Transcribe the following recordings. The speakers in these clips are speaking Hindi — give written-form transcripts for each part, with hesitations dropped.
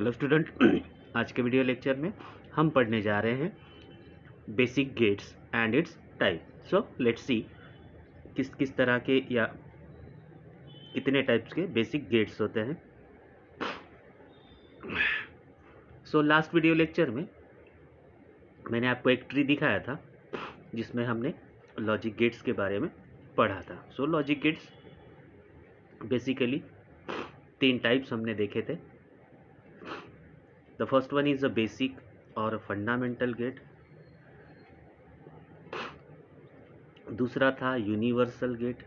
हेलो स्टूडेंट, आज के वीडियो लेक्चर में हम पढ़ने जा रहे हैं basic gates and it's type. So let's सी किस किस तरह के या कितने टाइप्स के बेसिक गेट्स होते हैं। सो लास्ट वीडियो लेक्चर में मैंने आपको एक ट्री दिखाया था जिसमें हमने लॉजिक गेट्स के बारे में पढ़ा था। सो लॉजिक गेट्स बेसिकली 3 टाइप्स हमने देखे थे। The first one is a basic or a fundamental gate, दूसरा था universal gate,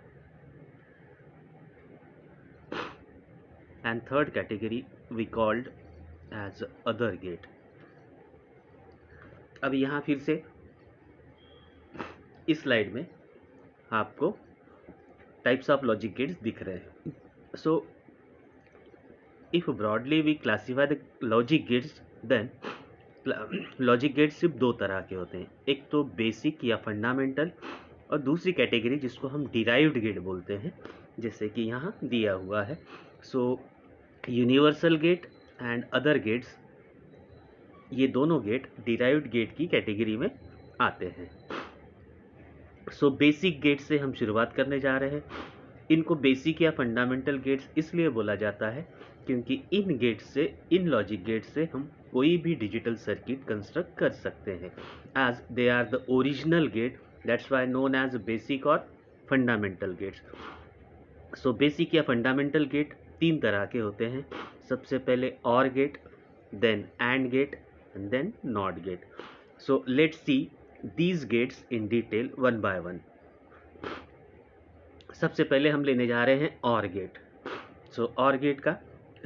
and third category we called as other gate। अब यहाँ फिर से इस स्लाइड में आपको टाइप्स ऑफ लॉजिक गेट्स दिख रहे हैं। So if broadly we classify the logic gates, then logic gates सिर्फ 2 तरह के होते हैं, एक तो बेसिक या फंडामेंटल और दूसरी कैटेगरी जिसको हम डिराइव्ड गेट बोलते हैं, जैसे कि यहाँ दिया हुआ है। So universal gate and other gates, ये दोनों गेट डिराइव्ड गेट की कैटेगरी में आते हैं। सो बेसिक गेट से हम शुरुआत करने जा रहे हैं। इनको बेसिक या फंडामेंटल गेट्स इसलिए बोला जाता है क्योंकि इन गेट्स से, इन लॉजिक गेट्स से हम कोई भी डिजिटल सर्किट कंस्ट्रक्ट कर सकते हैं, as they are the original gate, that's why known as basic और फंडामेंटल गेट्स। सो बेसिक या फंडामेंटल गेट 3 तरह के होते हैं। सबसे पहले or gate, then and gate and then not gate. So let's see these gates in detail one by one. सबसे पहले हम लेने जा रहे हैं और गेट। सो और गेट का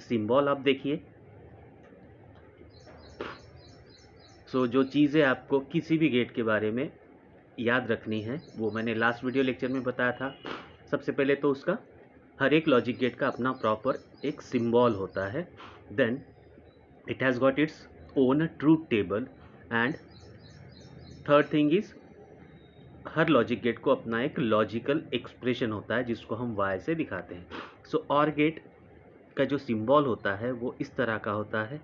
सिंबल आप देखिए। सो जो चीज़ें आपको किसी भी गेट के बारे में याद रखनी है वो मैंने लास्ट वीडियो लेक्चर में बताया था। सबसे पहले तो उसका हर एक लॉजिक गेट का अपना प्रॉपर एक सिंबल होता है, then it has got its own truth table, and third thing is हर लॉजिक गेट को अपना एक लॉजिकल एक्सप्रेशन होता है जिसको हम y से दिखाते हैं। सो और गेट का जो सिंबल होता है वो इस तरह का होता है।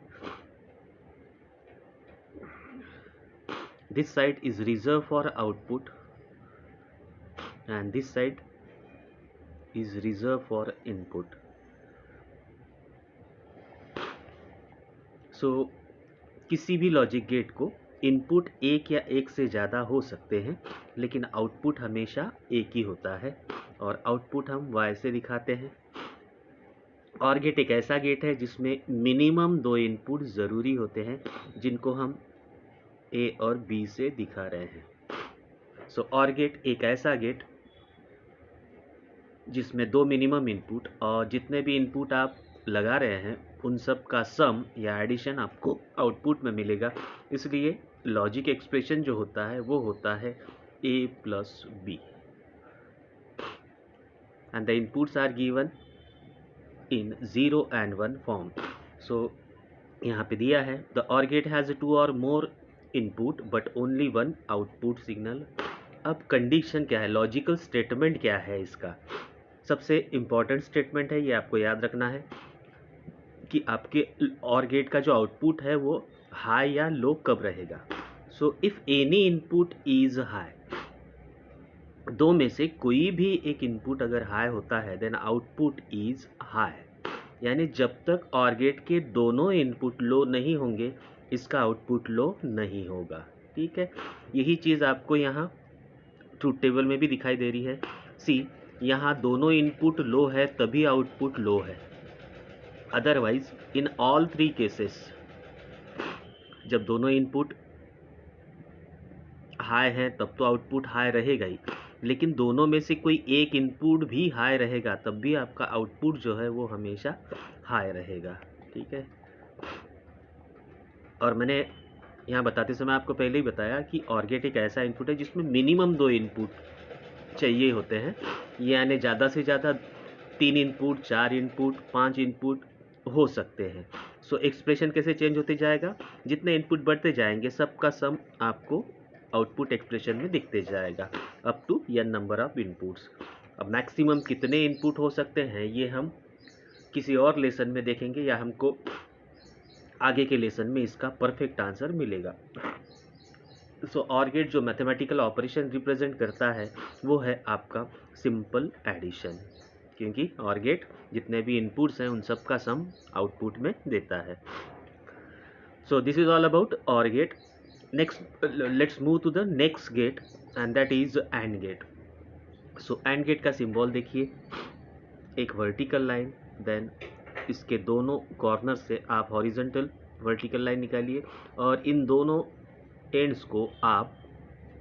This side is reserve for output and this side is reserve for input. So किसी भी लॉजिक गेट को इनपुट एक या एक से ज़्यादा हो सकते हैं, लेकिन आउटपुट हमेशा एक ही होता है और आउटपुट हम y से दिखाते हैं। और गेट एक ऐसा गेट है जिसमें मिनिमम 2 इनपुट ज़रूरी होते हैं जिनको हम A और B से दिखा रहे हैं। सो और गेट एक ऐसा गेट जिसमें 2 मिनिमम इनपुट और जितने भी इनपुट आप लगा रहे हैं उन सब का सम या एडिशन आपको आउटपुट में मिलेगा। इसलिए लॉजिक एक्सप्रेशन जो होता है वो होता है A plus B, and the inputs are given in 0 and 1 form. So यहाँ पे दिया है the OR gate has 2 or more input but only 1 output signal. अब कंडीशन क्या है, लॉजिकल स्टेटमेंट क्या है इसका? सबसे इम्पॉर्टेंट स्टेटमेंट है, ये आपको याद रखना है कि आपके और गेट का जो आउटपुट है वो हाई या लो कब रहेगा। So if any input is high, 2 में से कोई भी एक इनपुट अगर हाई होता है देन आउटपुट इज हाई, यानी जब तक और गेट के दोनों इनपुट लो नहीं होंगे इसका आउटपुट लो नहीं होगा। ठीक है, यही चीज़ आपको यहाँ ट्रूथ टेबल में भी दिखाई दे रही है। सी, यहाँ दोनों इनपुट लो है तभी आउटपुट लो है, अदरवाइज इन ऑल 3 केसेस जब दोनों इनपुट हाई है तब तो आउटपुट हाई रहेगा ही, लेकिन दोनों में से कोई एक इनपुट भी हाई रहेगा तब भी आपका आउटपुट जो है वो हमेशा हाई रहेगा। ठीक है, और मैंने यहाँ बताते समय आपको पहले ही बताया कि और गेट एक ऐसा इनपुट है जिसमें मिनिमम 2 इनपुट चाहिए होते हैं, यानी ज़्यादा से ज़्यादा 3 इनपुट, 4 इनपुट, 5 इनपुट हो सकते हैं। सो एक्सप्रेशन कैसे चेंज होते जाएगा, जितने इनपुट बढ़ते जाएंगे सबका सम आपको आउटपुट एक्सप्रेशन में दिखते जाएगा up to n number of inputs. अब मैक्सिमम कितने इनपुट हो सकते हैं ये हम किसी और लेसन में देखेंगे, या हमको आगे के लेसन में इसका परफेक्ट आंसर मिलेगा। सो ऑर गेट जो मैथमेटिकल ऑपरेशन रिप्रेजेंट करता है वो है आपका सिंपल एडिशन, क्योंकि ऑर गेट जितने भी इनपुट्स हैं उन सब का सम आउटपुट में देता है। So this is all about or gate. Next let's move to the next gate and that is and gate. So and gate का सिंबल देखिए, एक वर्टिकल लाइन, देन इसके दोनों कॉर्नर से आप हॉरिजॉन्टल वर्टिकल लाइन निकालिए और इन दोनों एंड्स को आप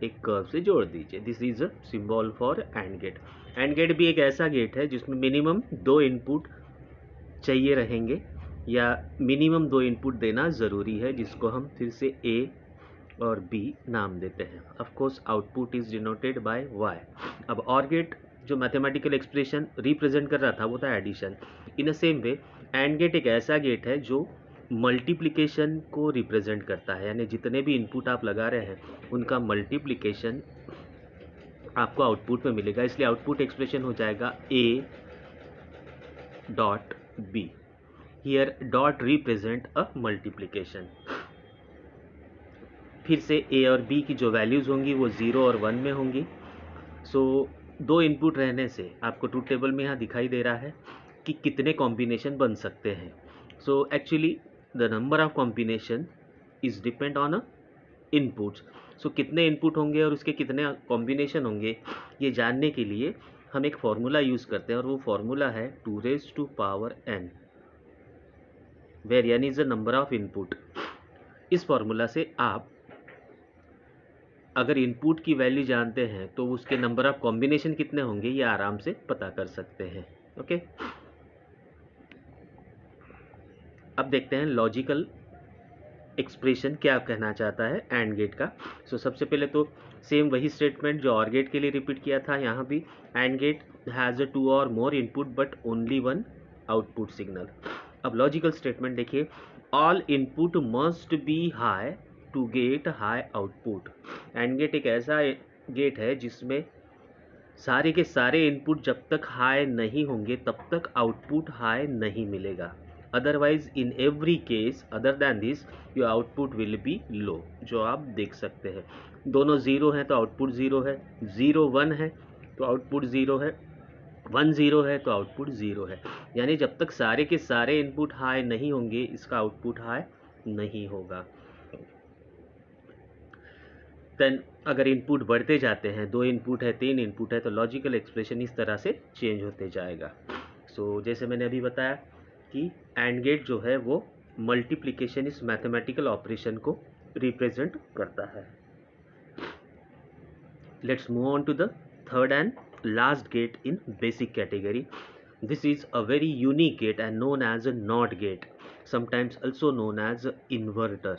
एक कर्व से जोड़ दीजिए। This is a symbol for and gate. And gate भी एक ऐसा गेट है जिसमें मिनिमम 2 इनपुट चाहिए रहेंगे या मिनिमम 2 इनपुट देना ज़रूरी है, जिसको हम फिर से ए और बी नाम देते हैं। Of course output is denoted by Y. अब ऑर गेट जो मैथमेटिकल एक्सप्रेशन रिप्रेजेंट कर रहा था वो था addition. In a same way and gate एक ऐसा गेट है जो मल्टीप्लिकेशन को रिप्रेजेंट करता है, यानी जितने भी इनपुट आप लगा रहे हैं उनका मल्टीप्लिकेशन आपको आउटपुट में मिलेगा, इसलिए आउटपुट एक्सप्रेशन हो जाएगा A dot B. Here dot represent a multiplication. फिर से ए और बी की जो वैल्यूज़ होंगी वो 0 और 1 में होंगी। सो 2 इनपुट रहने से आपको ट्रूथ टेबल में यहाँ दिखाई दे रहा है कि कितने कॉम्बिनेशन बन सकते हैं। So actually the number of combination is depend on a inputs. So कितने इनपुट होंगे और उसके कितने कॉम्बिनेशन होंगे ये जानने के लिए हम एक फॉर्मूला यूज़ करते हैं और वो फॉर्मूला है 2 raised to power n, where n is the number of input. इस फॉर्मूला से आप अगर इनपुट की वैल्यू जानते हैं तो उसके नंबर ऑफ कॉम्बिनेशन कितने होंगे ये आराम से पता कर सकते हैं। ओके, अब देखते हैं लॉजिकल एक्सप्रेशन क्या कहना चाहता है एंड गेट का। सो सबसे पहले तो सेम वही स्टेटमेंट जो ऑर गेट के लिए रिपीट किया था, यहाँ भी and gate has a 2 or more input but only 1 output signal. अब लॉजिकल स्टेटमेंट देखिए, all input must be high to gate high output. AND gate एक ऐसा गेट है जिसमें सारे के सारे इनपुट जब तक हाई नहीं होंगे तब तक आउटपुट हाई नहीं मिलेगा। Otherwise in every case other than this your output will be low, जो आप देख सकते हैं। दोनों 0 हैं तो आउटपुट 0 है, 0 1 है तो आउटपुट 0 है, 1 0 है तो आउटपुट 0 है। यानी जब तक सारे के सारे इनपुट हाई नहीं होंगे इसका आउटपुट हाई नहीं होगा। देन अगर इनपुट बढ़ते जाते हैं, 2 इनपुट है, 3 इनपुट है, तो लॉजिकल एक्सप्रेशन इस तरह से चेंज होते जाएगा। सो जैसे मैंने अभी बताया कि एंड गेट जो है वो मल्टीप्लिकेशन इस मैथमेटिकल ऑपरेशन को रिप्रेजेंट करता है। Let's move on to the third and last gate in basic category. This is a very unique gate and known as a not gate, sometimes also known as inverter.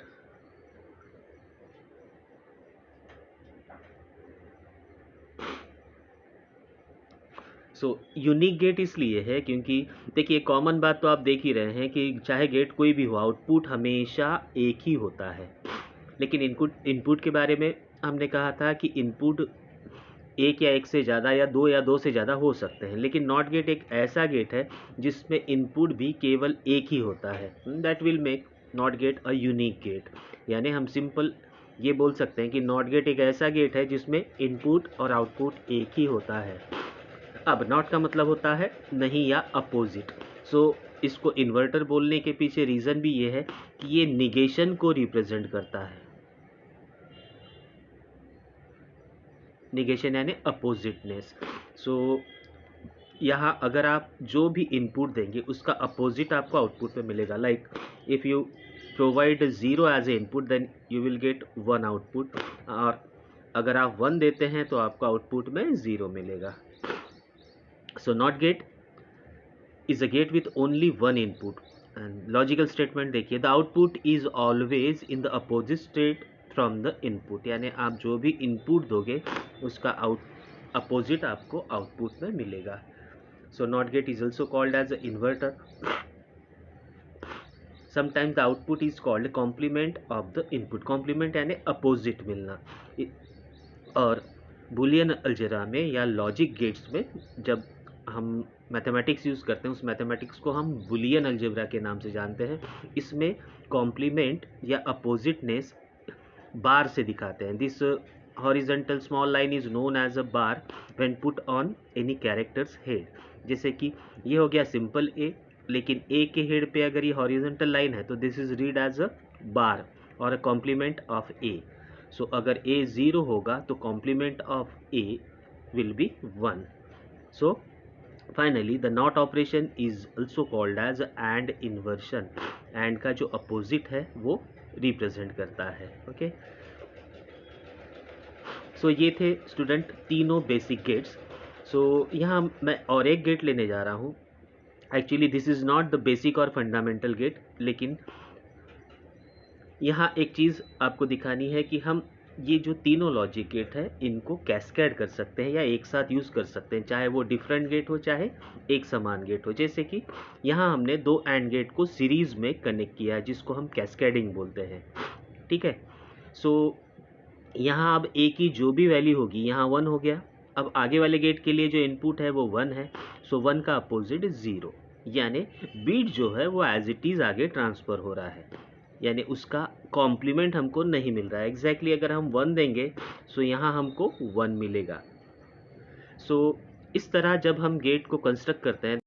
So unique gate इसलिए है क्योंकि देखिए कॉमन बात तो आप देख ही रहे हैं कि चाहे गेट कोई भी हो आउटपुट हमेशा एक ही होता है। लेकिन इनपुट के बारे में हमने कहा था कि इनपुट एक या एक से ज़्यादा या 2 या 2 से ज़्यादा हो सकते हैं, लेकिन नॉट गेट एक ऐसा गेट है जिसमें इनपुट भी केवल एक ही होता है। That will make not gate a unique gate. यानी हम सिंपल ये बोल सकते हैं कि नॉट गेट एक ऐसा गेट है जिसमें इनपुट और आउटपुट एक ही होता है। अब नॉट का मतलब होता है नहीं या अपोजिट। सो इसको इन्वर्टर बोलने के पीछे रीज़न भी ये है कि ये निगेशन को रिप्रेजेंट करता है। निगेशन यानी अपोजिटनेस। सो यहाँ अगर आप जो भी इनपुट देंगे उसका अपोजिट आपको आउटपुट में मिलेगा। Like if you provide 0 as a input then you will get 1 output, और अगर आप 1 देते हैं तो आपको आउटपुट में 0 मिलेगा। So not gate is a gate with only 1 input. And logical statement देखिए, the output is always in the opposite state from the input. यानी आप जो भी input दोगे उसका opposite आपको output में मिलेगा। So not gate is also called as an inverter. Sometimes the output is called complement of the input. Complement यानी opposite मिलना। और बुलियन अलजेब्रा में या लॉजिक गेट्स में जब हम मैथमेटिक्स यूज़ करते हैं, उस मैथमेटिक्स को हम बुलियन अलजेब्रा के नाम से जानते हैं। इसमें कॉम्प्लीमेंट या अपोजिटनेस बार से दिखाते हैं। This horizontal small line is known as a bar when put on any characters head. जैसे कि ये हो गया सिंपल ए, लेकिन ए के हेड पे अगर ये हॉरिजेंटल लाइन है तो this is read as a bar और अ कॉम्प्लीमेंट ऑफ ए। सो अगर ए 0 होगा तो complement of A will be 1। So finally the not operation is also called as and inversion। and का जो अपोजिट है वो रिप्रेजेंट करता है। ओके, सो ये थे स्टूडेंट तीनों बेसिक गेट्स। सो यहाँ मैं और एक गेट लेने जा रहा हूँ। Actually this is not the basic और फंडामेंटल गेट, लेकिन यहाँ एक चीज़ आपको दिखानी है कि हम ये जो तीनों लॉजिक गेट है इनको कैस्केड कर सकते हैं या एक साथ यूज़ कर सकते हैं, चाहे वो डिफरेंट गेट हो चाहे एक समान गेट हो। जैसे कि यहाँ हमने दो एंड गेट को सीरीज़ में कनेक्ट किया है जिसको हम कैस्केडिंग बोलते हैं। ठीक है, सो यहाँ अब ए की जो भी वैल्यू होगी, यहाँ 1 हो गया। अब आगे वाले गेट के लिए जो इनपुट है वो 1 है, सो 1 का अपोजिट 0, यानी बीट जो है वो एज इट इज़ आगे ट्रांसफ़र हो रहा है, यानी उसका कॉम्प्लीमेंट हमको नहीं मिल रहा है। एग्जैक्टली अगर हम 1 देंगे सो यहाँ हमको 1 मिलेगा। सो इस तरह जब हम गेट को कंस्ट्रक्ट करते हैं